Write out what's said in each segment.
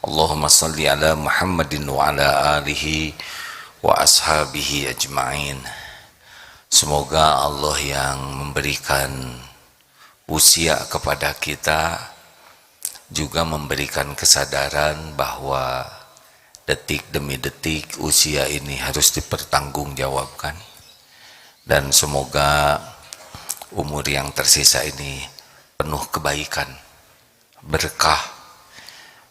Allahumma salli ala Muhammadin wa ala alihi wa ashabihi ajma'in. Semoga Allah yang memberikan usia kepada kita juga memberikan kesadaran bahwa detik demi detik usia ini harus dipertanggungjawabkan, dan semoga umur yang tersisa ini penuh kebaikan, berkah,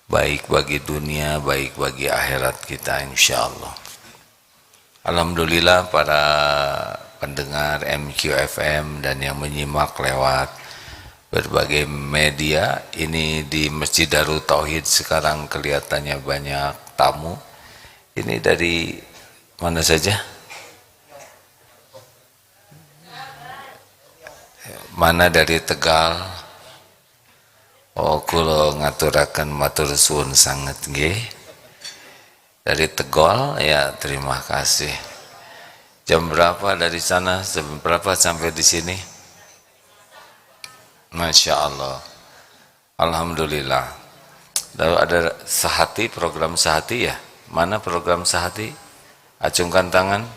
baik bagi dunia, baik bagi akhirat kita insyaallah. Alhamdulillah para pendengar MQFM dan yang menyimak lewat berbagai media ini di Masjid Darut Tauhid sekarang kelihatannya banyak tamu. Ini dari mana saja? Mana dari Tegal? Oh, kula ngaturaken matur suwun sanget nggih. Dari Tegal ya, terima kasih. Jam berapa dari sana? Jam berapa sampai di sini? Masya Allah. Alhamdulillah. Lalu ada sehati, program sehati ya? Mana program sehati? Acungkan tangan.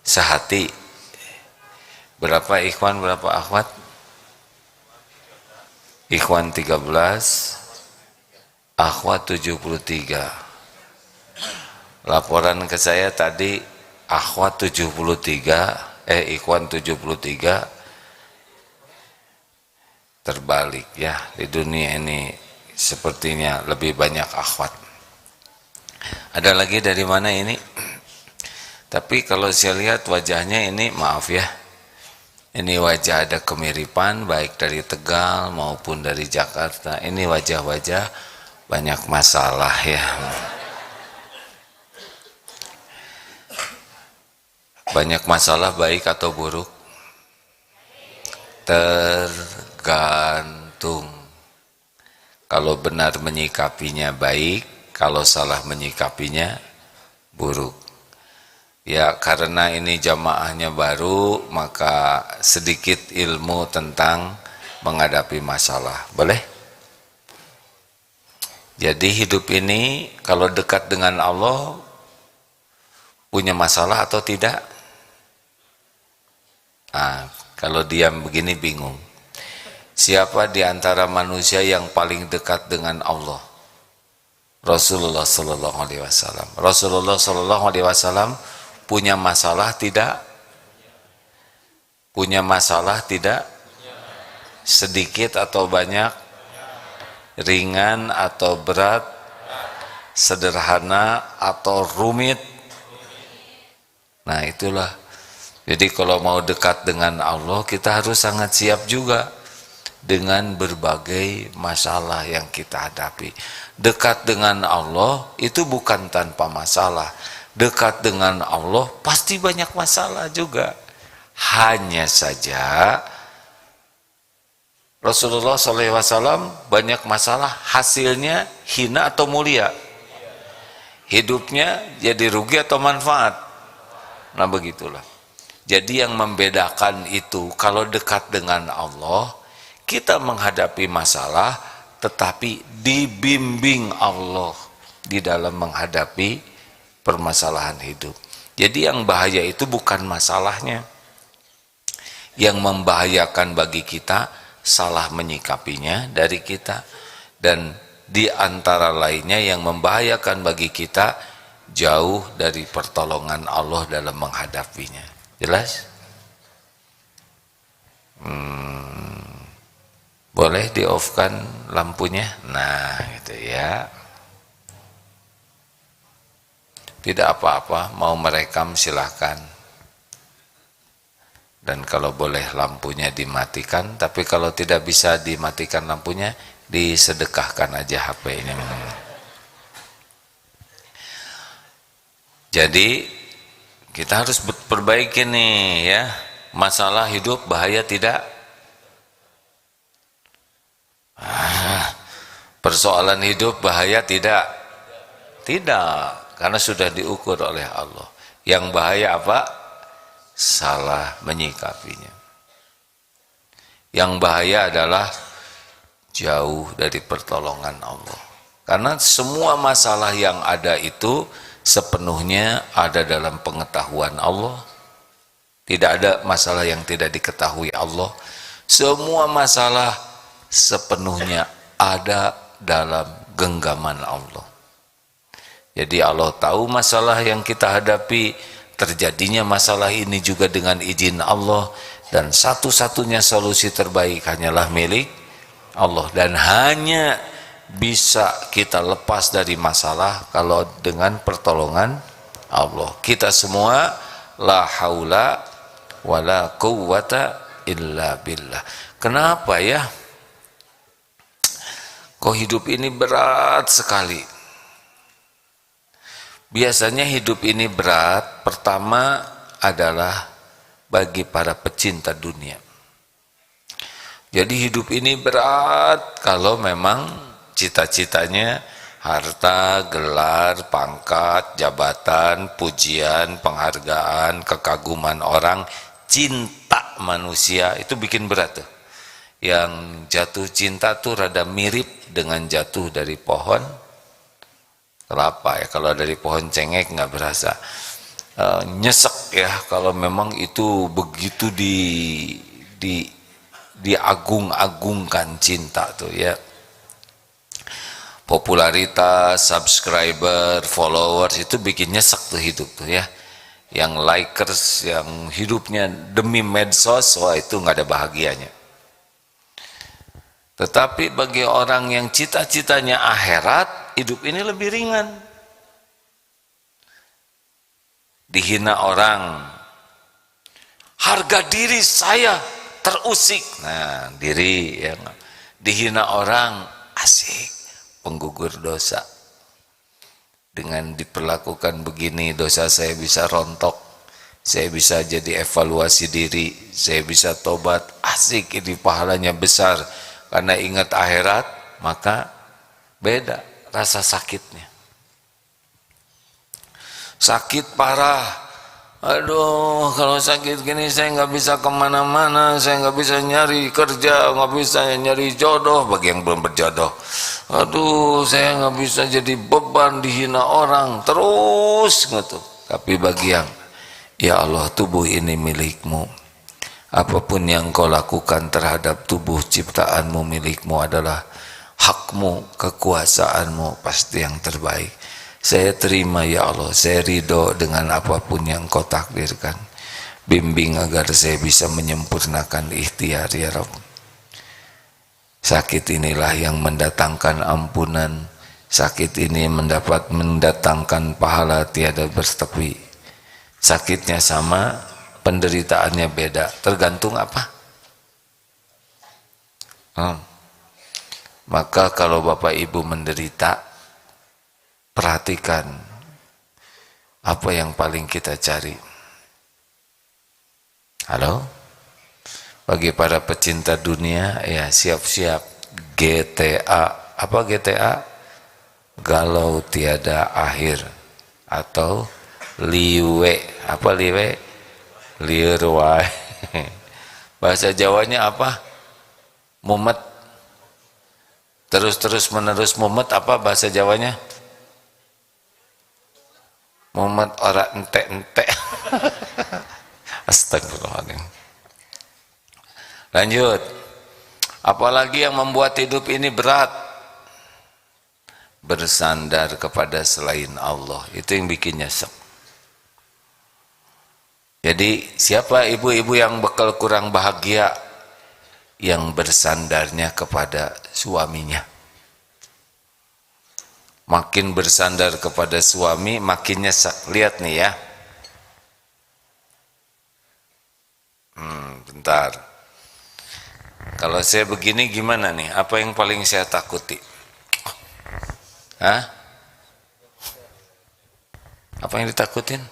Sehati. Berapa ikhwan, berapa akhwat? Ikhwan 13, akhwat 73. Laporan ke saya tadi akhwat 73, ikhwan 73. Terbalik ya, di dunia ini sepertinya lebih banyak akhwat. Ada lagi dari mana ini? Tapi kalau saya lihat wajahnya ini, maaf ya, ini wajah ada kemiripan baik dari Tegal maupun dari Jakarta. Ini wajah-wajah banyak masalah ya. Banyak masalah baik atau buruk? Tergantung. Kalau benar menyikapinya baik, kalau salah menyikapinya buruk. Ya, karena ini jamaahnya baru, maka sedikit ilmu tentang menghadapi masalah. Boleh? Jadi hidup ini kalau dekat dengan Allah punya masalah atau tidak? Nah, kalau diam begini bingung. Siapa di antara manusia yang paling dekat dengan Allah? Rasulullah sallallahu alaihi wasallam. Rasulullah sallallahu alaihi wasallam punya masalah tidak? Punya masalah tidak? Sedikit atau banyak? Ringan atau berat? Sederhana atau rumit? Nah, itulah. Jadi kalau mau dekat dengan Allah, kita harus sangat siap juga dengan berbagai masalah yang kita hadapi. Dekat dengan Allah itu bukan tanpa masalah. Dekat dengan Allah pasti banyak masalah juga. Hanya saja Rasulullah SAW banyak masalah, hasilnya hina atau mulia? Hidupnya jadi rugi atau manfaat? Nah begitulah. Jadi yang membedakan itu, kalau dekat dengan Allah kita menghadapi masalah tetapi dibimbing Allah di dalam menghadapi permasalahan hidup. Jadi yang bahaya itu bukan masalahnya. Yang membahayakan bagi kita salah menyikapinya dari kita. Dan di antara lainnya yang membahayakan bagi kita jauh dari pertolongan Allah dalam menghadapinya. Jelas? Boleh di off kan lampunya? Nah gitu ya. Tidak apa-apa, mau merekam silahkan. Dan kalau boleh lampunya dimatikan, tapi kalau tidak bisa dimatikan lampunya, disedekahkan aja HP ini. Jadi kita harus perbaiki nih ya. Masalah hidup bahaya tidak? Persoalan hidup bahaya tidak? Tidak. Karena sudah diukur oleh Allah. Yang bahaya apa? salah menyikapinya. Yang bahaya adalah jauh dari pertolongan Allah. Karena semua masalah yang ada itu sepenuhnya ada dalam pengetahuan Allah. Tidak ada masalah yang tidak diketahui Allah. Semua masalah sepenuhnya ada dalam genggaman Allah. Jadi Allah tahu masalah yang kita hadapi, terjadinya masalah ini juga dengan izin Allah, dan satu-satunya solusi terbaik hanyalah milik Allah, dan hanya bisa kita lepas dari masalah kalau dengan pertolongan Allah. Kita semua la haula wala quwwata illa billah. Kenapa ya kok hidup ini berat sekali? Biasanya hidup ini berat pertama adalah bagi para pecinta dunia. Jadi hidup ini berat kalau memang cita-citanya harta, gelar, pangkat, jabatan, pujian, penghargaan, kekaguman orang, cinta manusia, itu bikin berat tuh. Yang jatuh cinta tuh rada mirip dengan jatuh dari pohon kelapa ya. Kalau dari pohon cengek nggak berasa. Nyesek ya kalau memang itu begitu diagung-agungkan cinta tuh ya. Popularitas, subscriber, followers itu bikin nyesek tuh hidup tuh ya. Yang likers, yang hidupnya demi medsos, wah itu nggak ada bahagianya. Tetapi bagi orang yang cita-citanya akhirat, hidup ini lebih ringan. Dihina orang, harga diri saya terusik. Nah, diri ya. Dihina orang, asik, penggugur dosa. Dengan diperlakukan begini, dosa saya bisa rontok, saya bisa jadi evaluasi diri, saya bisa tobat, asik, ini pahalanya besar. Karena ingat akhirat, maka beda rasa sakitnya. Sakit parah, aduh kalau sakit gini saya nggak bisa kemana-mana, saya nggak bisa nyari kerja, nggak bisa nyari jodoh bagi yang belum berjodoh. Aduh saya nggak bisa jadi beban, dihina orang terus gitu. Tapi bagi yang ya Allah, tubuh ini milikmu, apapun yang kau lakukan terhadap tubuh ciptaanmu milikmu adalah hakmu, kekuasaanmu pasti yang terbaik. Saya terima ya Allah, saya ridho dengan apapun yang kau takdirkan. Bimbing agar saya bisa menyempurnakan ikhtiar ya Rabb. Sakit inilah yang mendatangkan ampunan. Sakit ini mendatangkan pahala tiada bertepi. Sakitnya sama, penderitaannya beda. Tergantung apa? Maka kalau Bapak Ibu menderita, perhatikan apa yang paling kita cari. Halo? Bagi para pecinta dunia, ya siap-siap GTA. Apa GTA? Galau tiada akhir. Atau liwe. Apa liwe? Liur wae. Bahasa Jawanya apa? Mumet. Terus menerus mumet, apa bahasa Jawanya? Mumet ora entek-entek. Astagfirullahaladzim. Lanjut. Apalagi yang membuat hidup ini berat? Bersandar kepada selain Allah. Itu yang bikin nyesek. Jadi siapa ibu-ibu yang bakal kurang bahagia? Yang bersandarnya kepada suaminya. Makin bersandar kepada suami, makin nyesek. Lihat nih ya. Bentar. Kalau saya begini gimana nih? Apa yang paling saya takuti? Hah? Apa yang ditakutin?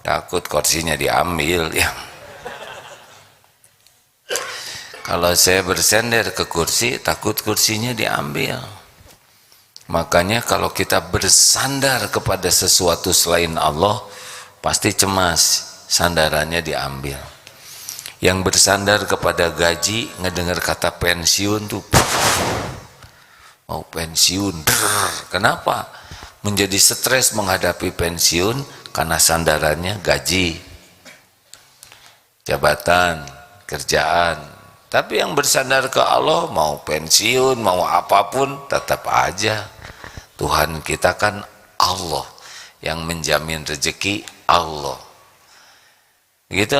Takut kursinya diambil ya. Kalau saya bersandar ke kursi, takut kursinya diambil. Makanya kalau kita bersandar kepada sesuatu selain Allah, pasti cemas. sandarannya diambil. Yang bersandar kepada gaji, ngedengar kata pensiun tuh, mau pensiun. Kenapa? Menjadi stres menghadapi pensiun karena sandarannya gaji, jabatan, kerjaan. Tapi yang bersandar ke Allah, mau pensiun, mau apapun, tetap aja Tuhan kita kan Allah, yang menjamin rezeki Allah. Gitu.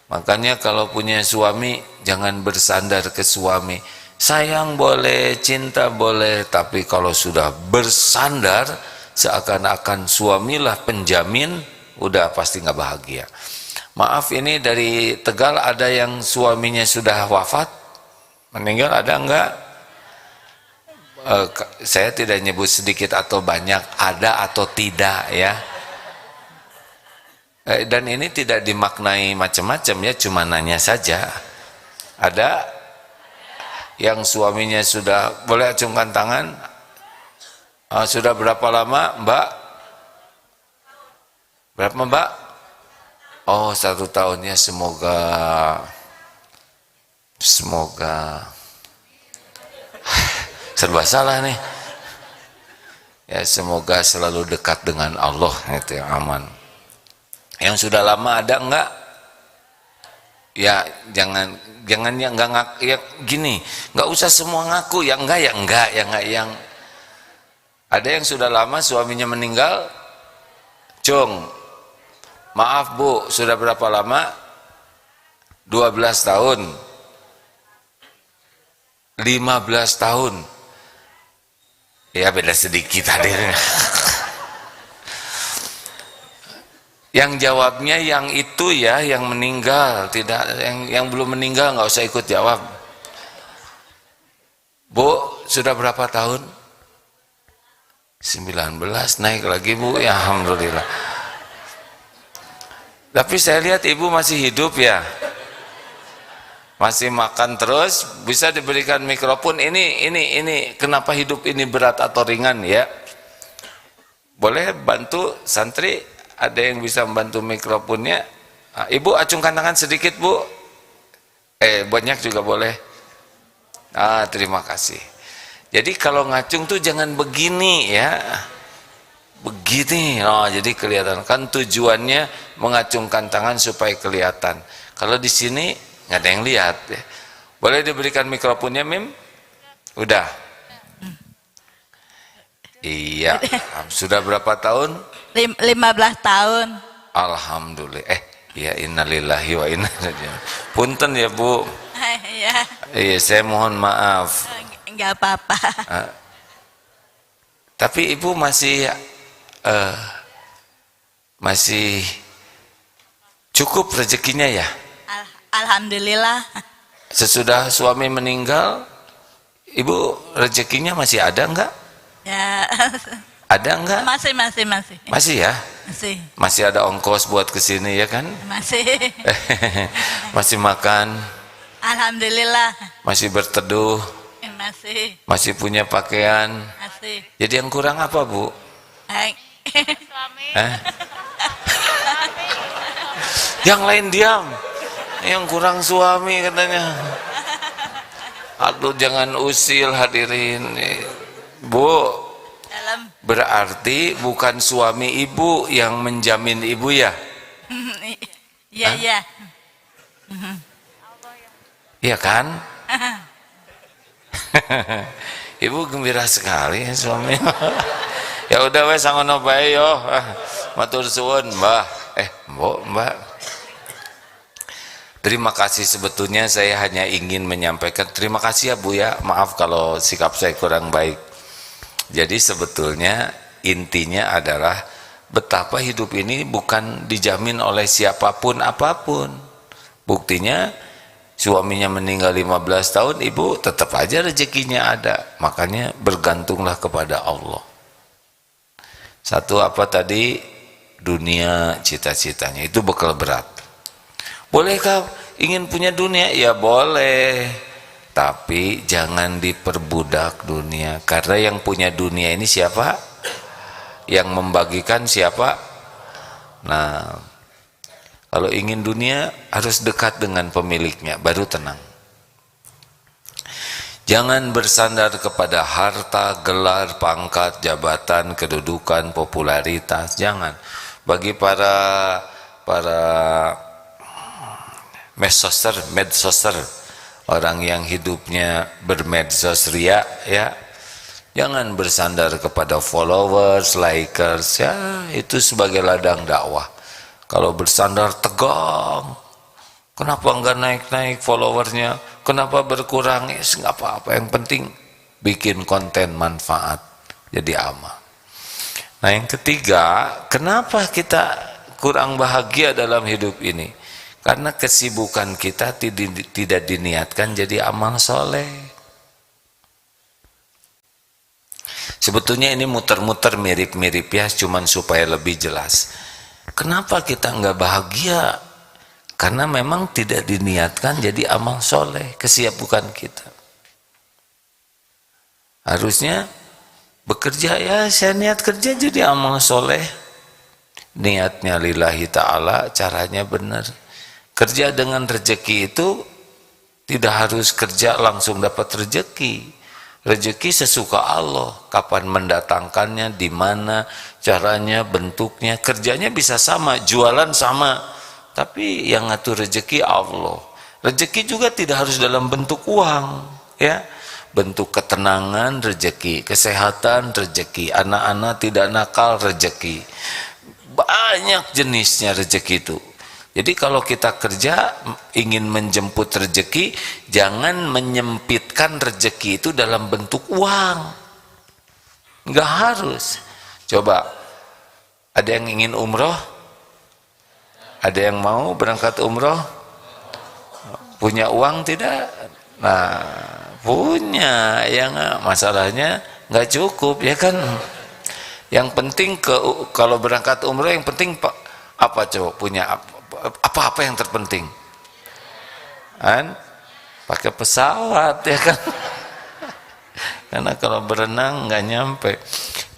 Makanya kalau punya suami, jangan bersandar ke suami. Sayang boleh, cinta boleh, tapi kalau sudah bersandar seakan-akan suamilah penjamin, udah pasti nggak bahagia. Maaf, ini dari Tegal ada yang suaminya sudah wafat, meninggal, ada enggak? Saya tidak nyebut sedikit atau banyak, ada atau tidak ya. Dan ini tidak dimaknai macam-macam ya, cuma nanya saja. Ada yang suaminya sudah, boleh acungkan tangan. Sudah berapa lama Mbak? Berapa Mbak? Oh, 1 tahunnya. Semoga serba salah nih ya, semoga selalu dekat dengan Allah, itu yang aman. Yang sudah lama ada enggak? Ya jangan yang enggak ngaku, ya gini, enggak usah semua ngaku, ya enggak, ya enggak, ya enggak, yang ada yang sudah lama suaminya meninggal. Cung, maaf Bu, sudah berapa lama? 12 tahun, 15 tahun. Ya beda sedikit hadirnya. Yang jawabnya yang itu ya, yang meninggal, tidak yang belum meninggal nggak usah ikut jawab. Bu, sudah berapa tahun? 19, naik lagi Bu, ya alhamdulillah. Tapi saya lihat Ibu masih hidup ya. Masih makan terus, bisa diberikan mikrofon. Ini kenapa hidup ini berat atau ringan ya? Boleh bantu santri, ada yang bisa membantu mikrofonnya. Ibu acungkan tangan sedikit Bu. Banyak juga boleh. Terima kasih. Jadi kalau ngacung tuh jangan begini ya, begini. Jadi kelihatan kan, tujuannya mengacungkan tangan supaya kelihatan. Kalau di sini nggak ada yang lihat ya. Boleh diberikan mikrofonnya Mim? Udah. Iya. Sudah berapa tahun? 15 tahun. Alhamdulillah. Ya innalillahi wa inna ilaihi raji'un. Punten ya Bu. Iya, saya mohon maaf. Enggak apa-apa. Tapi Ibu masih cukup rezekinya ya? Alhamdulillah. Sesudah suami meninggal, Ibu rezekinya masih ada enggak? Ya. Ada enggak? Masih. Masih ya? Masih. Masih ada ongkos buat kesini ya kan? Masih. Masih makan? Alhamdulillah. Masih berteduh? Masih. Masih punya pakaian? Masih. Jadi yang kurang apa Bu? Suami. Yang lain diam. Yang kurang suami katanya. Aduh, jangan usil hadirin. Bu, berarti bukan suami Ibu yang menjamin Ibu ya? Iya. Iya kan? Ibu gembira sekali ya suami. Ya udah wes sangono bae yo. Matur suwun, Mbah. Mbak. Terima kasih, sebetulnya saya hanya ingin menyampaikan terima kasih ya Bu ya. Maaf kalau sikap saya kurang baik. Jadi sebetulnya intinya adalah betapa hidup ini bukan dijamin oleh siapapun apapun. Buktinya suaminya meninggal 15 tahun, Ibu tetap aja rezekinya ada. Makanya bergantunglah kepada Allah. Satu apa tadi? Dunia, cita-citanya itu bekal berat. Bolehkah ingin punya dunia? Ya boleh, tapi jangan diperbudak dunia. Karena yang punya dunia ini siapa? Yang membagikan siapa? Nah, Kalau ingin dunia harus dekat dengan pemiliknya, baru tenang. Jangan bersandar kepada harta, gelar, pangkat, jabatan, kedudukan, popularitas. Jangan. Bagi para medsoser, orang yang hidupnya bermedsos ria, ya, jangan bersandar kepada followers, likers, ya, itu sebagai ladang dakwah. Kalau bersandar tegang, kenapa enggak naik-naik followersnya, kenapa berkurang, ya nggak apa-apa, yang penting bikin konten manfaat, jadi amal. Nah yang ketiga, kenapa kita kurang bahagia dalam hidup ini? Karena kesibukan kita tidak diniatkan jadi amal soleh. Sebetulnya ini muter-muter mirip-mirip ya, cuman supaya lebih jelas. Kenapa kita nggak bahagia? Karena memang tidak diniatkan jadi amal soleh, kesibukan kita. Harusnya bekerja, ya saya niat kerja jadi amal soleh. Niatnya lillahi ta'ala, caranya benar. Kerja dengan rezeki itu tidak harus kerja langsung dapat rezeki. Rezeki sesuka Allah, kapan mendatangkannya, di mana, caranya, bentuknya, kerjanya bisa sama, jualan sama, tapi yang ngatur rezeki Allah. Rezeki juga tidak harus dalam bentuk uang, ya. Bentuk ketenangan rezeki, kesehatan rezeki, anak-anak tidak nakal rezeki. Banyak jenisnya rezeki itu. Jadi kalau kita kerja ingin menjemput rezeki, jangan menyempitkan rezeki itu dalam bentuk uang. Enggak harus. Coba, ada yang ingin umroh? Ada yang mau berangkat umroh? Punya uang tidak? Nah, punya. Ya nggak? Masalahnya nggak cukup, ya kan? Yang penting kalau berangkat umroh, yang penting apa coba? Punya apa yang terpenting? Kan? Pakai pesawat, ya kan? Karena kalau berenang nggak nyampe.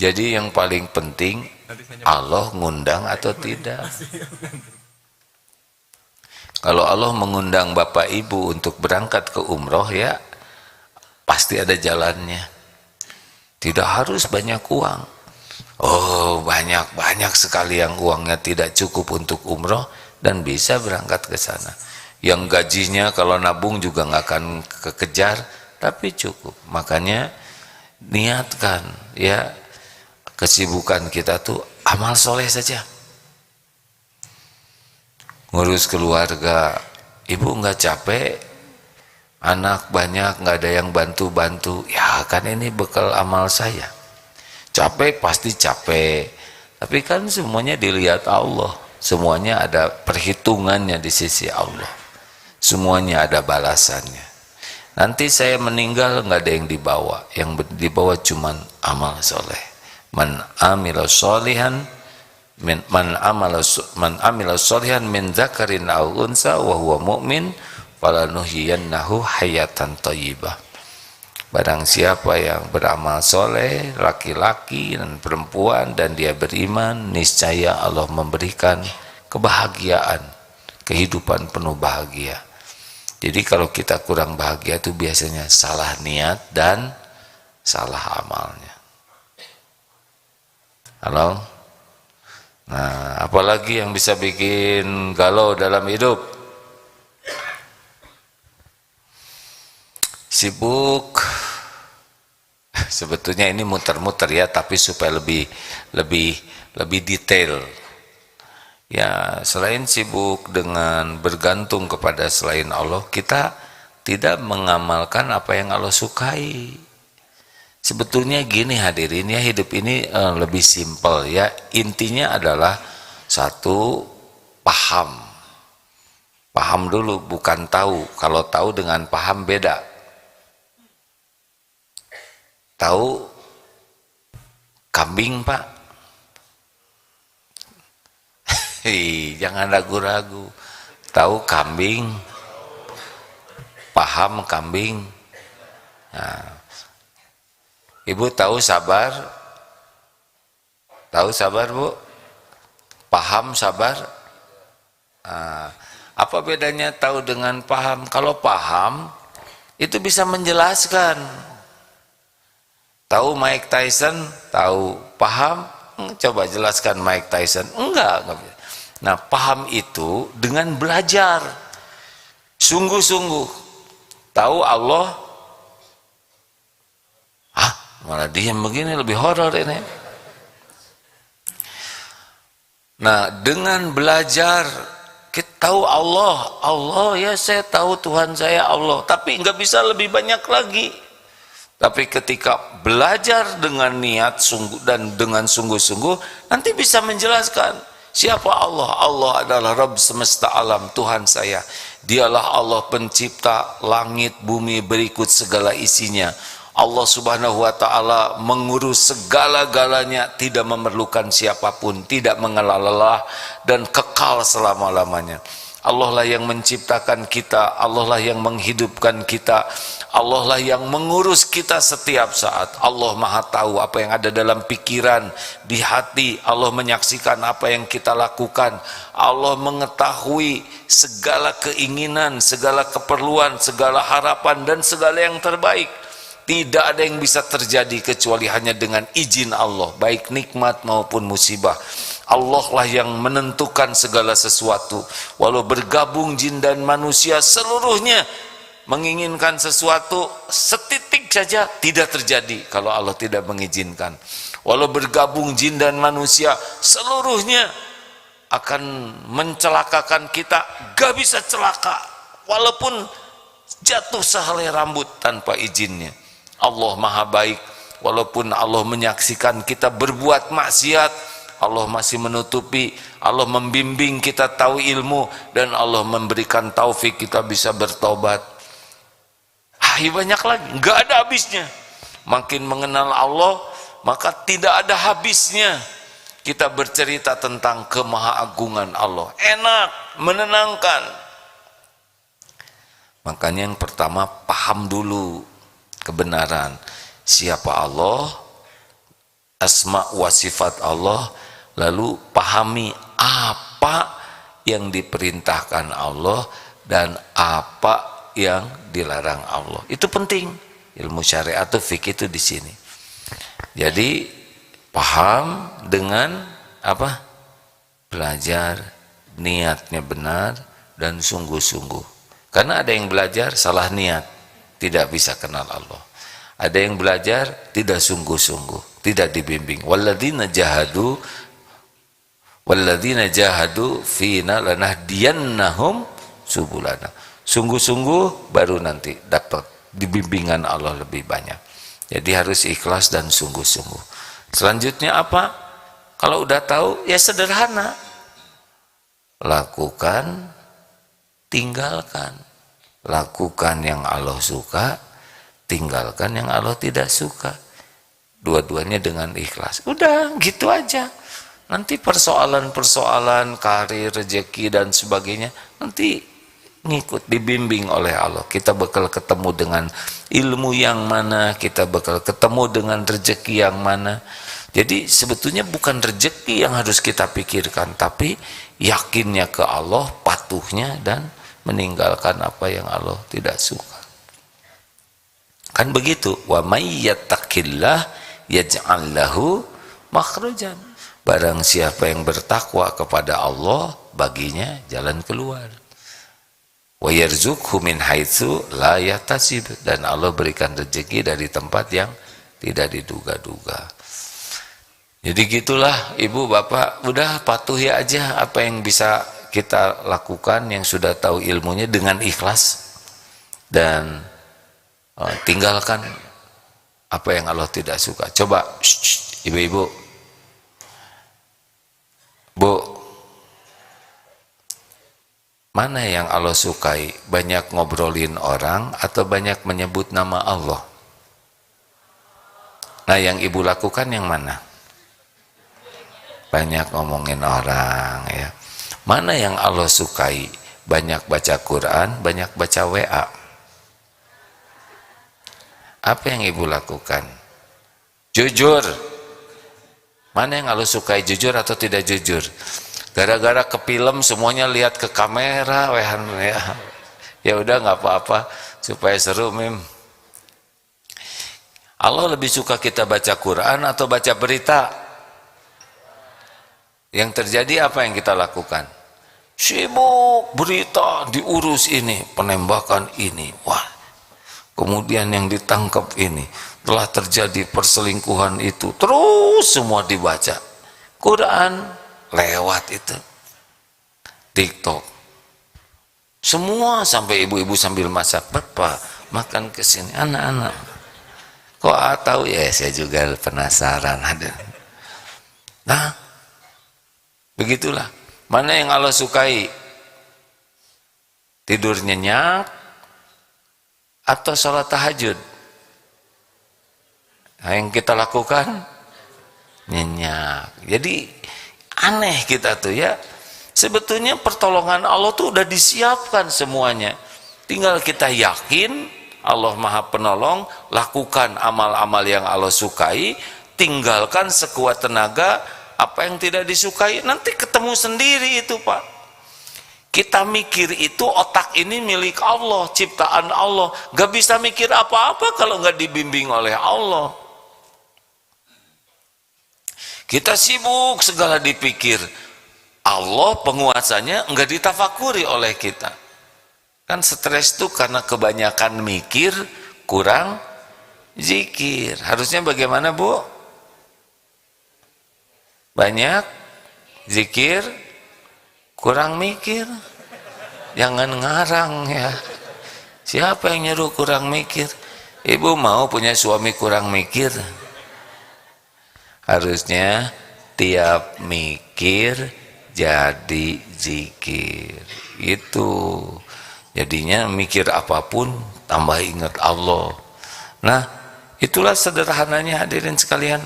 Jadi yang paling penting Allah ngundang atau tidak. Kalau Allah mengundang Bapak Ibu untuk berangkat ke umroh, ya pasti ada jalannya. Tidak harus banyak uang. Oh, banyak sekali yang uangnya tidak cukup untuk umroh dan bisa berangkat ke sana. Yang gajinya kalau nabung juga nggak akan kekejar, tapi cukup. Makanya niatkan, ya, kesibukan kita tuh amal soleh saja. Ngurus keluarga, ibu nggak capek, anak banyak nggak ada yang bantu-bantu, ya kan ini bekal amal saya. Capek pasti capek, tapi kan semuanya dilihat Allah, semuanya ada perhitungannya di sisi Allah, semuanya ada balasannya. Nanti saya meninggal nggak ada yang dibawa, yang dibawa cuman amal soleh. Man amila sholihan man amila sholihan min dzakarin aw unsa wa huwa mu'min falanuhyiyannahu hayatan thayyibah. Barang siapa yang beramal soleh, laki-laki dan perempuan, dan dia beriman, niscaya Allah memberikan kebahagiaan, kehidupan penuh bahagia. Jadi kalau kita kurang bahagia itu biasanya salah niat dan salah amalnya. Halo? Nah, apalagi yang bisa bikin galau dalam hidup? Sibuk. Sebetulnya ini muter-muter ya, tapi supaya lebih detail. Ya, selain sibuk dengan bergantung kepada selain Allah, kita tidak mengamalkan apa yang Allah sukai. Sebetulnya gini hadirin ya, hidup ini lebih simpel ya. Intinya adalah satu, paham. Paham dulu, bukan tahu. Kalau tahu dengan paham beda. Tahu kambing Pak? Jangan ragu-ragu. Tahu kambing, paham kambing. Nah, Ibu tahu sabar? Tahu sabar Bu? Paham sabar? Nah, apa bedanya tahu dengan paham? Kalau paham itu bisa menjelaskan. Tahu Mike Tyson, tahu paham, coba jelaskan Mike Tyson. Enggak bisa. Nah, paham itu dengan belajar sungguh-sungguh. Tahu Allah, malah diam begini lebih horor ini. Nah, dengan belajar kita tahu Allah ya, saya tahu Tuhan saya Allah, tapi nggak bisa lebih banyak lagi. Tapi ketika belajar dengan niat sungguh dan dengan sungguh-sungguh, nanti bisa menjelaskan siapa Allah. Allah adalah Rabb semesta alam, Tuhan saya. Dialah Allah pencipta langit bumi berikut segala isinya. Allah subhanahu wa ta'ala mengurus segala-galanya, tidak memerlukan siapapun, tidak mengenal lelah, dan kekal selama-lamanya. Allah lah yang menciptakan kita, Allah lah yang menghidupkan kita, Allah lah yang mengurus kita setiap saat. Allah maha tahu apa yang ada dalam pikiran, di hati. Allah menyaksikan apa yang kita lakukan. Allah mengetahui segala keinginan, segala keperluan, segala harapan, dan segala yang terbaik. Tidak ada yang bisa terjadi kecuali hanya dengan izin Allah, baik nikmat maupun musibah. Allah lah yang menentukan segala sesuatu. Walau bergabung jin dan manusia seluruhnya menginginkan sesuatu setitik saja, tidak terjadi kalau Allah tidak mengizinkan. Walau bergabung jin dan manusia seluruhnya akan mencelakakan kita, gak bisa celaka walaupun jatuh sehelai rambut tanpa izinnya. Allah maha baik, walaupun Allah menyaksikan kita berbuat maksiat, Allah masih menutupi, Allah membimbing kita tahu ilmu, dan Allah memberikan taufik kita bisa bertobat. Banyak lagi, nggak ada habisnya. Makin mengenal Allah, maka tidak ada habisnya kita bercerita tentang kemahaagungan Allah. Enak, menenangkan. Makanya yang pertama, paham dulu kebenaran siapa Allah, asma wa sifat Allah, lalu pahami apa yang diperintahkan Allah dan apa yang dilarang Allah. Itu penting. Ilmu syariat atau fikih itu di sini. Jadi paham dengan apa? Belajar, niatnya benar dan sungguh-sungguh. Karena ada yang belajar salah niat, tidak bisa kenal Allah. Ada yang belajar tidak sungguh-sungguh, tidak dibimbing. Walladzina jahadu fina lanahdiyannahum subulana. Sungguh-sungguh baru nanti dapat dibimbingan Allah lebih banyak. Jadi harus ikhlas dan sungguh-sungguh. Selanjutnya apa? Kalau udah tahu ya sederhana. Lakukan, tinggalkan. Lakukan yang Allah suka, tinggalkan yang Allah tidak suka. Dua-duanya dengan ikhlas. Udah gitu aja. Nanti persoalan-persoalan karir, rezeki dan sebagainya nanti ngikut, dibimbing oleh Allah. Kita bakal ketemu dengan ilmu yang mana, kita bakal ketemu dengan rezeki yang mana. Jadi sebetulnya bukan rezeki yang harus kita pikirkan, tapi yakinnya ke Allah, patuhnya, dan meninggalkan apa yang Allah tidak suka. Kan begitu. Wa may yattaqillah yaj'al lahu makhrajan. Barang siapa yang bertakwa kepada Allah, baginya jalan keluar. Wa yarzuqhu min haitsu la yahtasib, dan Allah berikan rezeki dari tempat yang tidak diduga-duga. Jadi gitulah Ibu Bapak, udah patuhi aja apa yang bisa kita lakukan yang sudah tahu ilmunya dengan ikhlas, dan tinggalkan apa yang Allah tidak suka. Coba ibu-ibu, Bu, mana yang Allah sukai? Banyak ngobrolin orang atau banyak menyebut nama Allah? Nah, yang ibu lakukan yang mana? Banyak ngomongin orang, ya. Mana yang Allah sukai? Banyak baca Quran, banyak baca WA. Apa yang ibu lakukan? Jujur. Mana yang Allah sukai, jujur atau tidak jujur? Gara-gara ke film semuanya lihat ke kamera, wehan ya. Ya udah nggak apa-apa supaya seru, Mim. Allah lebih suka kita baca Quran atau baca berita? Yang terjadi apa yang kita lakukan? Sibuk berita, diurus ini, penembakan ini. Wah, kemudian yang ditangkap ini, telah terjadi perselingkuhan itu. Terus semua dibaca. Quran lewat itu. TikTok. Semua sampai ibu-ibu sambil masak. Bapak, makan ke sini. Anak-anak. Kok tahu ya, saya juga penasaran ada. Nah, begitulah. Mana yang Allah sukai? Tidur nyenyak atau sholat tahajud? Nah, yang kita lakukan nyenyak. Jadi aneh kita tuh ya. Sebetulnya pertolongan Allah tuh udah disiapkan semuanya. Tinggal kita yakin Allah Maha Penolong, lakukan amal-amal yang Allah sukai, tinggalkan sekuat tenaga apa yang tidak disukai, nanti ketemu sendiri itu, Pak. Kita mikir itu otak ini milik Allah, ciptaan Allah, gak bisa mikir apa-apa kalau gak dibimbing oleh Allah. Kita sibuk segala dipikir, Allah penguasanya gak ditafakuri oleh kita. Kan stres itu karena kebanyakan mikir, kurang zikir. Harusnya bagaimana, Bu? Banyak zikir, kurang mikir. Jangan ngarang ya. Siapa yang nyuruh kurang mikir? Ibu mau punya suami kurang mikir? Harusnya tiap mikir jadi zikir. Itu. Jadinya mikir apapun tambah ingat Allah. Nah, itulah sederhananya hadirin sekalian.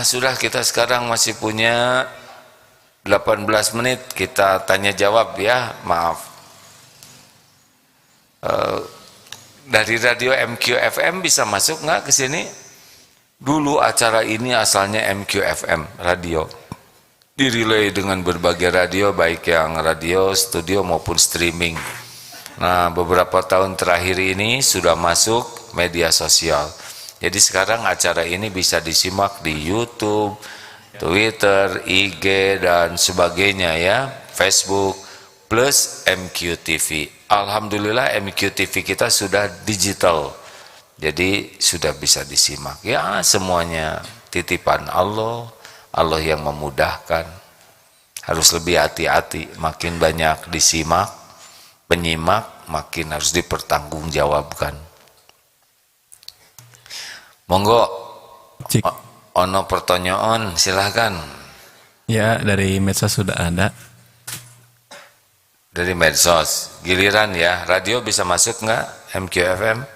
Sudah, kita sekarang masih punya 18 menit kita tanya jawab ya, maaf. Dari radio MQFM bisa masuk nggak ke sini? Dulu acara ini asalnya MQFM radio. Direlay dengan berbagai radio, baik yang radio, studio maupun streaming. Nah, beberapa tahun terakhir ini sudah masuk media sosial. Jadi sekarang acara ini bisa disimak di YouTube, Twitter, IG, dan sebagainya ya, Facebook, plus MQTV. Alhamdulillah MQTV kita sudah digital. Jadi sudah bisa disimak. Ya, semuanya titipan Allah. Allah yang memudahkan. Harus lebih hati-hati, makin banyak disimak, penyimak makin harus dipertanggungjawabkan. Monggo, ono pertanyaan, silahkan. Ya, dari medsos sudah ada. Dari medsos, giliran ya, radio bisa masuk nggak MQFM?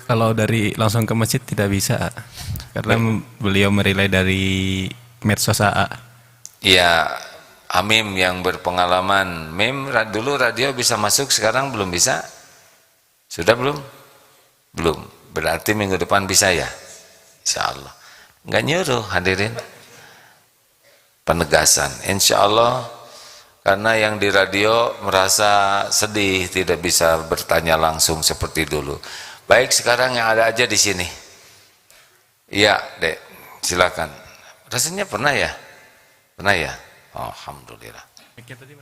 Kalau dari langsung ke masjid tidak bisa, karena beliau merilai dari medsos AA. Iya, Amim yang berpengalaman. Mim, dulu radio bisa masuk, sekarang belum bisa? Sudah belum? Belum. Berarti minggu depan bisa ya? Insya Allah. Nggak nyuruh hadirin. Penegasan. Insya Allah, karena yang di radio merasa sedih tidak bisa bertanya langsung seperti dulu. Baik, sekarang yang ada aja di sini. Iya, Dek, silakan. Rasanya pernah ya? Pernah ya? Oh, alhamdulillah.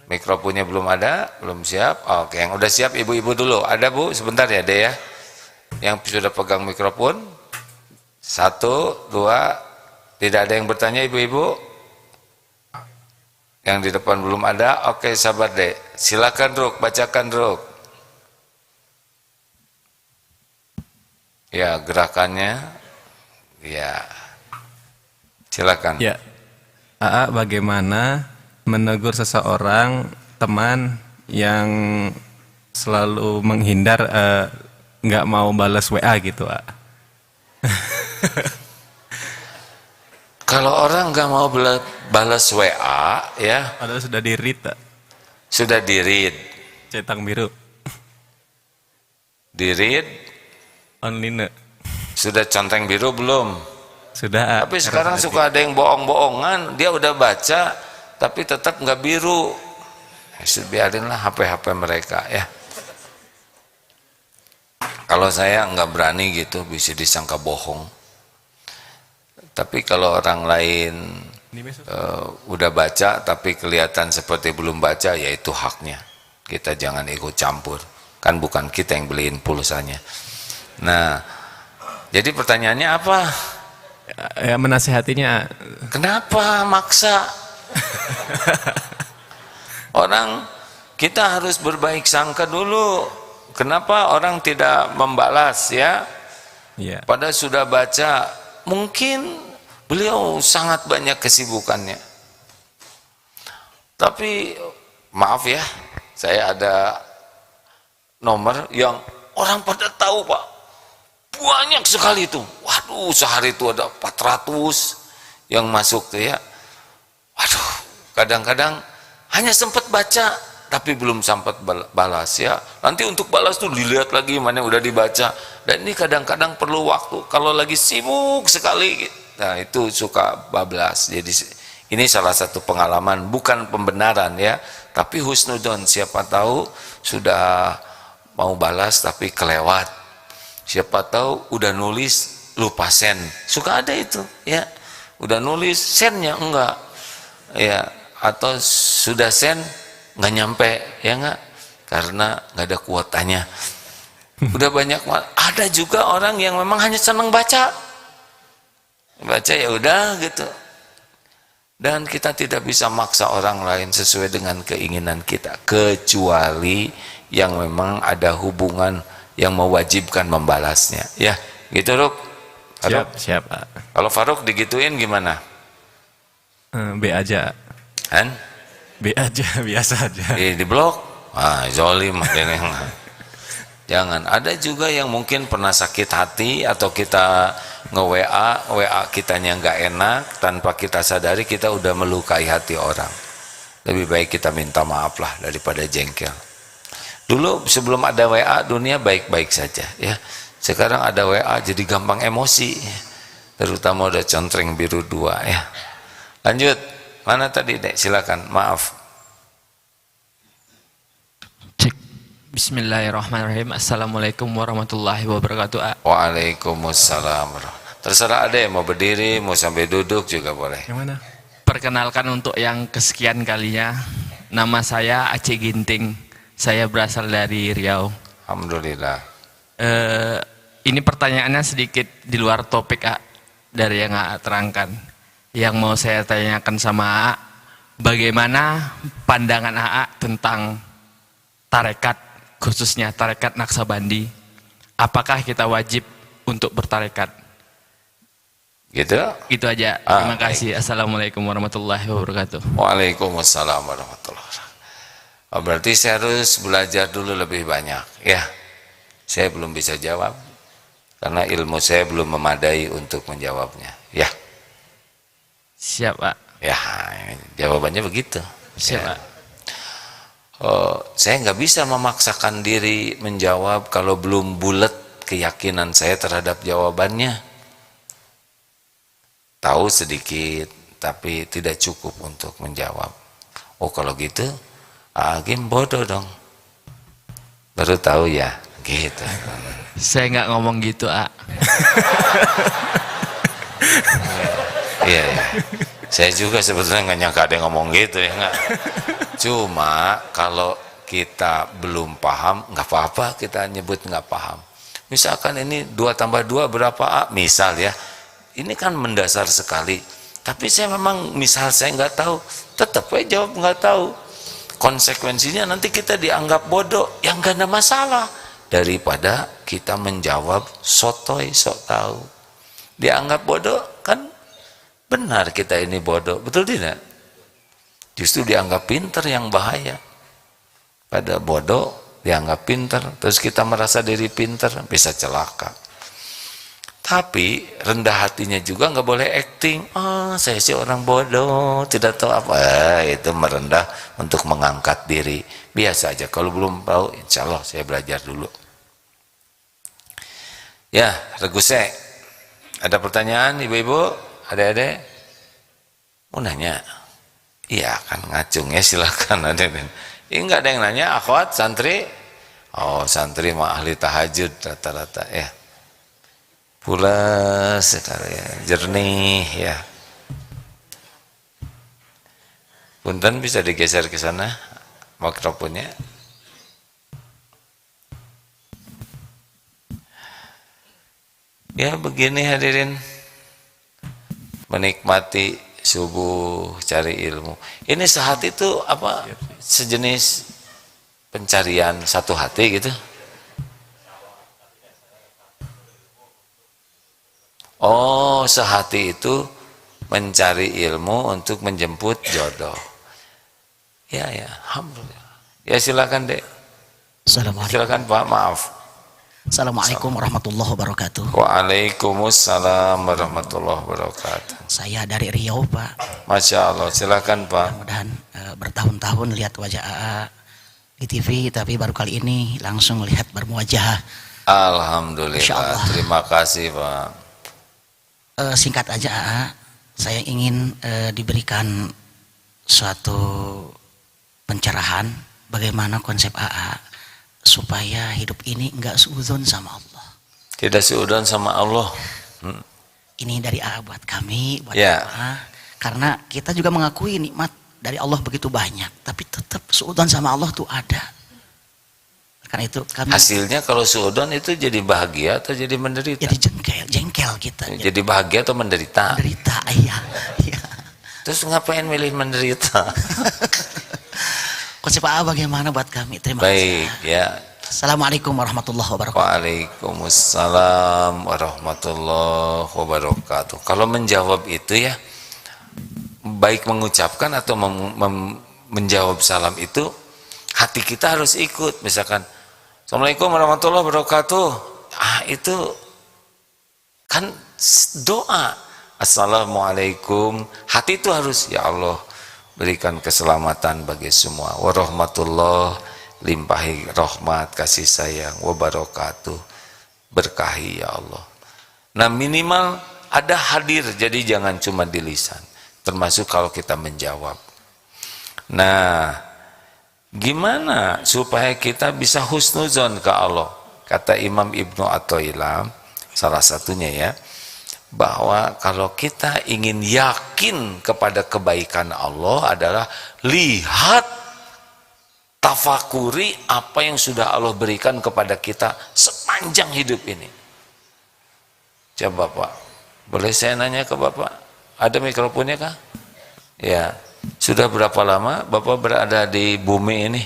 Mikrofonnya belum ada, belum siap. Oke, yang udah siap ibu-ibu dulu. Ada, Bu? Sebentar ya, Dek ya. Yang sudah pegang mikrofon. 1, 2. Tidak ada yang bertanya, ibu-ibu? Yang di depan belum ada. Oke, sabar, Dek. Silakan, Ruk, bacakan, Ruk. Ya, gerakannya. Ya. Silakan. Ya. AA bagaimana menegur seseorang teman yang selalu menghindar, nggak mau balas WA gitu, A? Kalau orang nggak mau balas WA ya, Padahal sudah di-read, A. sudah di-read. Centang biru. Di-read, Online. sudah centang biru belum? Sudah. Tapi sekarang suka ada yang bohong-bohongan, dia udah baca tapi tetap nggak biru. Biarinlah HP-HP mereka ya. Kalau saya nggak berani gitu, bisa disangka bohong. Tapi kalau orang lain udah baca tapi kelihatan seperti belum baca, ya itu haknya. Kita jangan ikut campur. Kan bukan kita yang beliin pulsanya. Nah, jadi pertanyaannya apa? Ya, menasehatinya. Kenapa maksa? Orang kita harus berbaik sangka dulu. Kenapa orang tidak membalas ya? Iya. Pada sudah baca, mungkin beliau sangat banyak kesibukannya. Tapi maaf ya, saya ada nomor yang orang pada tahu Pak. Banyak sekali itu. Waduh, sehari itu ada 400 yang masuk tuh ya. Waduh, kadang-kadang hanya sempat baca tapi belum sempat balas ya. Nanti untuk balas tuh dilihat lagi mana udah dibaca. Dan ini kadang-kadang perlu waktu. Kalau lagi sibuk sekali, nah itu suka bablas. Jadi ini salah satu pengalaman, bukan pembenaran ya, tapi husnudon. Siapa tahu sudah mau balas tapi kelewat. Siapa tahu udah nulis lupa send. Suka ada itu ya. Udah nulis sendnya enggak. Ya, atau sudah send nggak nyampe ya nggak, karena nggak ada kuotanya. Udah banyak. Ada juga orang yang memang hanya senang baca ya udah gitu, dan kita tidak bisa maksa orang lain sesuai dengan keinginan kita, kecuali yang memang ada hubungan yang mewajibkan membalasnya ya gitu. Ruk, Siap. kalau Faruk digituin gimana? B aja. Kan B aja, biasa aja. di blok, zolim. Jangan. Ada juga yang mungkin pernah sakit hati atau kita WA kitanya nggak enak, tanpa kita sadari kita udah melukai hati orang. Lebih baik kita minta maaf lah daripada jengkel. Dulu sebelum ada WA dunia baik-baik saja ya. Sekarang ada WA jadi gampang emosi, terutama udah contreng biru 2 ya. Lanjut. Mana tadi Dek? Silakan. Maaf. Cek. Bismillahirrahmanirrahim. Assalamualaikum warahmatullahi wabarakatuh. Waalaikumsalam. Terserah ada yang mau berdiri, mau sampai duduk juga boleh. Yang mana? Perkenalkan untuk yang kesekian kalinya, nama saya Aceh Ginting. Saya berasal dari Riau. Alhamdulillah. Ini pertanyaannya sedikit di luar topik dari yang terangkan. Yang mau saya tanyakan sama AA, bagaimana pandangan AA tentang tarekat, khususnya tarekat Naksabandi? Apakah kita wajib untuk bertarekat? Gitu? Itu aja. Terima kasih. Assalamualaikum warahmatullahi wabarakatuh. Waalaikumsalam warahmatullahi wabarakatuh. Berarti saya harus belajar dulu lebih banyak ya. Saya belum bisa jawab karena ilmu saya belum memadai untuk menjawabnya ya. Siap Pak. Ya, jawabannya begitu. Siap ya. Pak. Saya nggak bisa memaksakan diri menjawab kalau belum bulat keyakinan saya terhadap jawabannya. Tahu sedikit tapi tidak cukup untuk menjawab. Oh kalau gitu Agim bodoh dong, baru tahu ya gitu. Saya nggak ngomong gitu Iya, saya juga sebetulnya nggak nyangka ada yang ngomong gitu ya nggak. Cuma kalau kita belum paham nggak apa-apa kita nyebut nggak paham. Misalkan ini 2 tambah 2 berapa misal ya, ini kan mendasar sekali. Tapi saya memang misal saya nggak tahu, tetap aja jawab nggak tahu. Konsekuensinya nanti kita dianggap bodoh, yang nggak ada masalah daripada kita menjawab sotoy sok tahu. Dianggap bodoh kan benar kita ini bodoh, betul tidak? Justru dianggap pinter yang bahaya. Pada bodoh dianggap pinter, terus kita merasa diri pinter, bisa celaka. Tapi rendah hatinya juga nggak boleh acting. Saya sih orang bodoh, tidak tahu apa. Itu merendah untuk mengangkat diri. Biasa aja. Kalau belum tahu, insya Allah saya belajar dulu. Ya, Reguse, Ada pertanyaan ibu-ibu, adik-adik? Mau nanya? Iya kan ngacung ya, silakan adik-adik. Ini enggak ada yang nanya, akhwat, santri? Oh santri mah ahli tahajud rata-rata ya. Pulas sekali ya, jernih ya. Punten bisa digeser ke sana mikrofonnya. Ya begini hadirin, menikmati subuh, cari ilmu. Ini sehat itu apa? Sejenis pencarian satu hati gitu. Oh, sehati itu mencari ilmu untuk menjemput jodoh. Ya, alhamdulillah. Ya silakan Dek. Assalamualaikum. Silakan Pak, maaf. Assalamualaikum warahmatullahi wabarakatuh. Waalaikumsalam warahmatullahi wabarakatuh. Saya dari Riau, Pak. Masya Allah, silakan Pak. Mudah-mudahan bertahun-tahun lihat wajah AA di TV, tapi baru kali ini langsung lihat bermuajah. Alhamdulillah. Insyaallah. Terima kasih Pak. Singkat aja AA, saya ingin diberikan suatu pencerahan bagaimana konsep AA supaya hidup ini enggak suudzon sama Allah. Tidak seudon sama Allah. Ini dari AA buat kami, buat Ya. AA, karena kita juga mengakui nikmat dari Allah begitu banyak, tapi tetap suudzon sama Allah tuh ada. Karena itu kami Hasilnya kalau seudon itu jadi bahagia atau jadi menderita? jadi jengkel kita. Jadi bahagia atau menderita? Menderita, iya. Terus ngapain milih menderita? Konsep AA bagaimana buat kami? Terima Baik kasih. ya. Assalamualaikum warahmatullahi wabarakatuh. Waalaikumsalam warahmatullahi wabarakatuh. Kalau menjawab itu ya, baik mengucapkan atau menjawab salam itu, hati kita harus ikut. Misalkan, Assalamualaikum warahmatullahi wabarakatuh. Itu kan doa. Assalamualaikum. Hati itu harus, ya Allah, berikan keselamatan bagi semua. Warahmatullah, limpahi rahmat, kasih sayang, wabarakatuh, berkahi ya Allah. Nah minimal ada hadir, jadi jangan cuma di lisan, termasuk kalau kita menjawab. Nah gimana supaya kita bisa husnuzon ke Allah? Kata Imam Ibnu Athaillah, salah satunya ya, bahwa kalau kita ingin yakin kepada kebaikan Allah adalah lihat, tafakuri apa yang sudah Allah berikan kepada kita sepanjang hidup ini. Coba Pak, boleh saya nanya ke Bapak? Ada mikrofonnya kah? Ya, sudah berapa lama Bapak berada di bumi ini?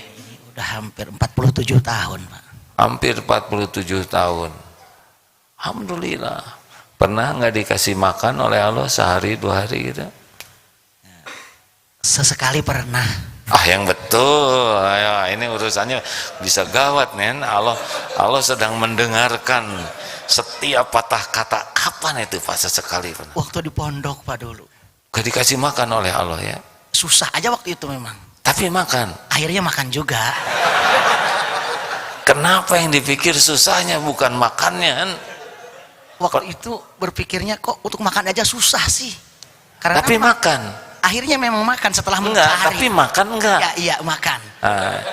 Udah hampir 47 tahun, Pak. Hampir 47 tahun. Alhamdulillah. Pernah nggak dikasih makan oleh Allah sehari 2 hari gitu? Sesekali pernah. Yang betul. Ayo, ini urusannya bisa gawat nen. Allah sedang mendengarkan setiap patah kata. Kapan itu Pak sesekali? Waktu di pondok Pak dulu. Gak dikasih makan oleh Allah ya? Susah aja waktu itu memang. Tapi makan. Akhirnya makan juga. Kenapa yang dipikir susahnya bukan makannya? Waktu itu berpikirnya kok untuk makan aja susah sih. Karena Tapi apa? makan. Akhirnya memang makan setelah Enggak, mencari. tapi makan enggak? Iya makan. Nah,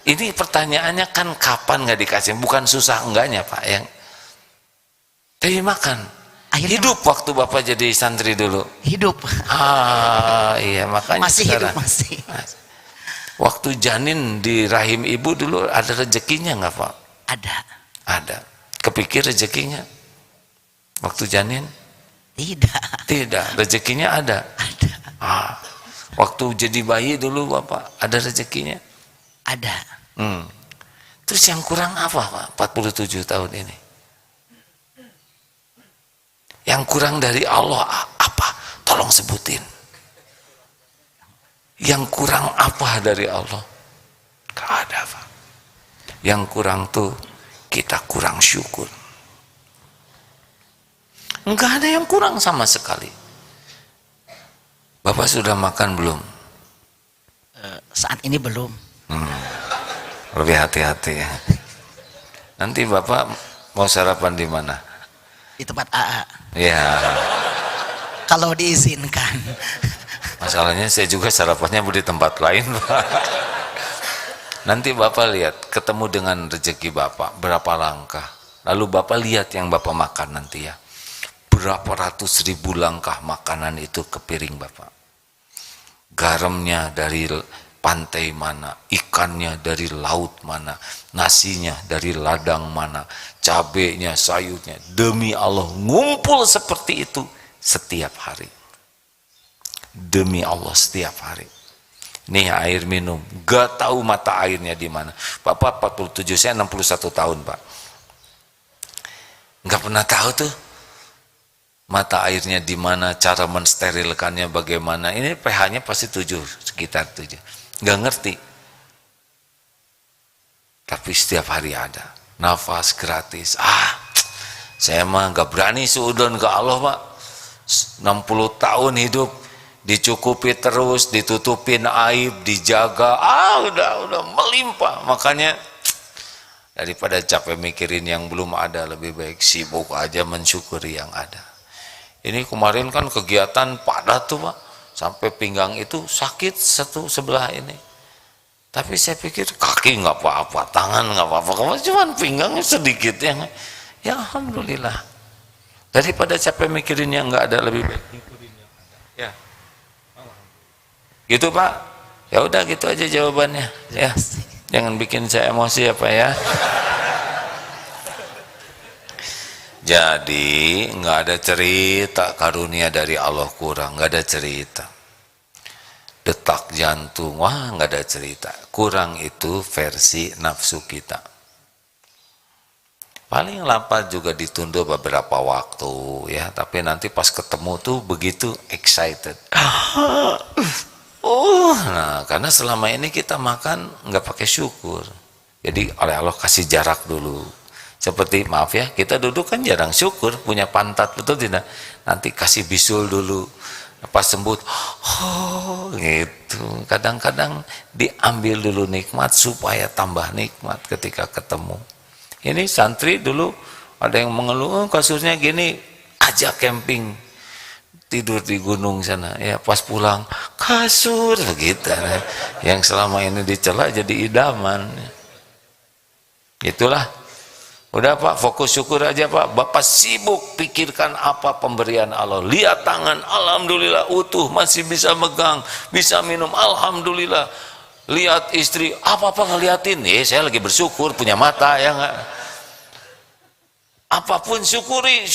ini pertanyaannya kan kapan nggak dikasih? Bukan susah enggaknya Pak, yang tapi makan. Akhirnya hidup waktu Bapak jadi santri dulu. Hidup. Iya makanya Masih sekarang. hidup masih. Waktu janin di rahim ibu dulu ada rezekinya nggak Pak? Ada. Ada. Kepikir rezekinya? Waktu janin? Tidak. Tidak. Rezekinya ada. Ada. Waktu jadi bayi dulu Bapak ada rezekinya? Ada. Terus yang kurang apa Pak 47 tahun ini? Yang kurang dari Allah apa? Tolong sebutin. Yang kurang apa dari Allah? Gak ada Pak. Yang kurang tuh kita kurang syukur. Enggak ada yang kurang sama sekali. Bapak sudah makan belum? Saat ini belum. Lebih hati-hati ya. Nanti Bapak mau sarapan di mana? Di tempat AA. Ya, Kalau diizinkan. masalahnya saya juga sarapannya di tempat lain, Pak. Nanti Bapak lihat, ketemu dengan rezeki Bapak, berapa langkah. Lalu Bapak lihat yang Bapak makan nanti ya. Berapa ratus ribu langkah makanan itu ke piring Bapak. Garamnya dari pantai mana, ikannya dari laut mana, nasinya dari ladang mana, cabenya, sayurnya. Demi Allah, ngumpul seperti itu setiap hari. Demi Allah, setiap hari. Nih air minum, gak tahu mata airnya di mana. Bapak 47, saya 61 tahun Pak. Gak pernah tahu tuh mata airnya di mana, cara mensterilkannya bagaimana. Ini pH-nya pasti 7, sekitar 7. Gak ngerti. Tapi setiap hari ada. Nafas gratis. Saya mah gak berani suudon ke Allah Pak. 60 tahun hidup dicukupi terus, ditutupin aib, dijaga, udah melimpah. Makanya daripada capek mikirin yang belum ada, lebih baik sibuk aja mensyukuri yang ada. Ini kemarin kan kegiatan padat tuh Pak, sampai pinggang itu sakit satu sebelah ini. Tapi saya pikir kaki nggak apa-apa, tangan nggak apa-apa, cuman pinggangnya sedikit ya alhamdulillah. Daripada capek mikirin yang nggak ada, lebih baik syukurin yang ada. Ya. Gitu Pak, ya udah gitu aja jawabannya ya, jangan bikin saya emosi ya Pak ya. Jadi nggak ada cerita karunia dari Allah kurang, nggak ada cerita. Detak jantung, wah nggak ada cerita. Kurang itu versi nafsu kita. Paling lapar juga ditunda beberapa waktu ya, tapi nanti pas ketemu tuh begitu excited. Nah karena selama ini kita makan nggak pakai syukur, jadi oleh Allah kasih jarak dulu. Seperti maaf ya, kita duduk kan jarang syukur, punya pantat, betul tidak? Nanti kasih bisul dulu, pas sembuh, gitu. Kadang-kadang diambil dulu nikmat supaya tambah nikmat ketika ketemu. Ini santri dulu ada yang mengeluh, kasurnya gini, ajak camping. Tidur di gunung sana ya, pas pulang kasur begitu yang selama ini dicela jadi idaman. Itulah, udah Pak, fokus syukur aja Pak. Bapak sibuk pikirkan apa pemberian Allah, lihat tangan, alhamdulillah utuh, masih bisa megang, bisa minum, alhamdulillah. Lihat istri, apa-apa ngeliatin, saya lagi bersyukur punya mata ya enggak. Apapun syukuri.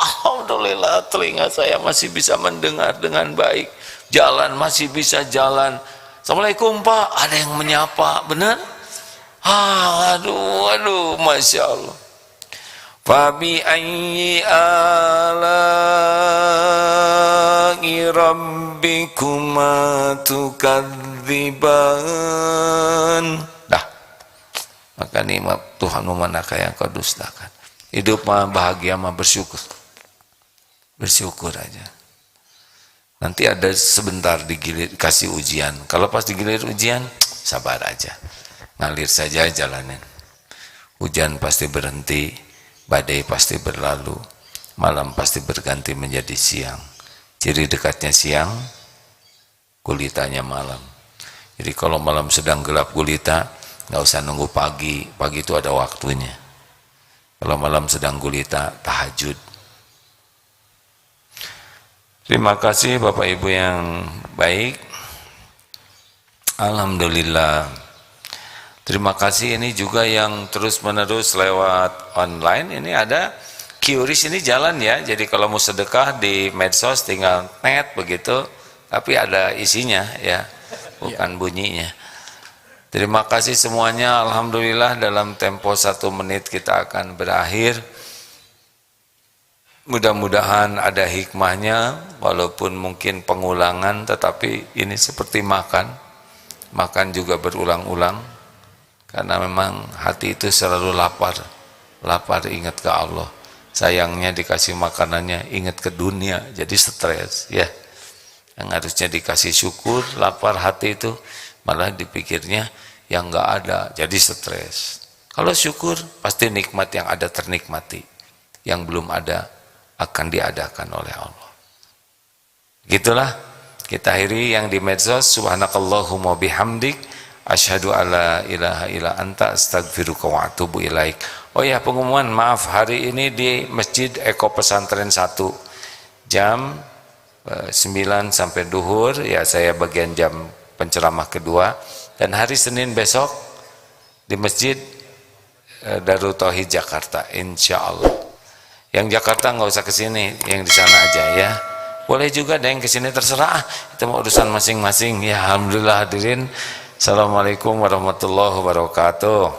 Alhamdulillah telinga saya masih bisa mendengar dengan baik, jalan masih bisa jalan. Assalamualaikum Pak, ada yang menyapa, benar? Aduh, Masya Allah. Fabi ayyi ala'i rabbikuma tukadziban. Dah, maka nikmat Tuhanmu manakah yang kau dustakan. Hidup mah bahagia mah bersyukur aja. Nanti ada sebentar digilir kasih ujian, kalau pas digilir ujian sabar aja, ngalir saja jalanin. Hujan pasti berhenti, badai pasti berlalu, malam pasti berganti menjadi siang. Ciri dekatnya siang, gulitanya malam. Jadi kalau malam sedang gelap gulita, nggak usah nunggu pagi, pagi itu ada waktunya. Kalau malam sedang gulita, tahajud. Terima kasih Bapak Ibu yang baik. Alhamdulillah. Terima kasih ini juga yang terus menerus lewat online. Ini ada QRIS ini jalan ya. Jadi kalau mau sedekah di medsos tinggal net begitu, tapi ada isinya ya, bukan bunyinya. Terima kasih semuanya. Alhamdulillah dalam tempo 1 menit kita akan berakhir. Mudah-mudahan ada hikmahnya, walaupun mungkin pengulangan, tetapi ini seperti makan juga berulang-ulang, karena memang hati itu selalu lapar ingat ke Allah. Sayangnya dikasih makanannya ingat ke dunia, jadi stres ya. Yang harusnya dikasih syukur, lapar hati itu malah dipikirnya yang nggak ada, jadi stres. Kalau syukur pasti nikmat yang ada ternikmati, yang belum ada akan diadakan oleh Allah. Gitulah kita akhiri yang di medsos. Subhanakallahumma bihamdik asyhadu alla ilaha illa anta astaghfiruka wa atubu ilaik. Oh ya, pengumuman, maaf, hari ini di Masjid Eko Pesantren 1 jam 9 sampai duhur ya, saya bagian jam penceramah kedua. Dan hari Senin besok di Masjid Darut Tauhid Jakarta, insya Allah. Yang Jakarta nggak usah kesini, yang di sana aja ya. Boleh juga ada yang kesini, terserah, itu mau urusan masing-masing ya. Alhamdulillah hadirin. Assalamualaikum warahmatullahi wabarakatuh.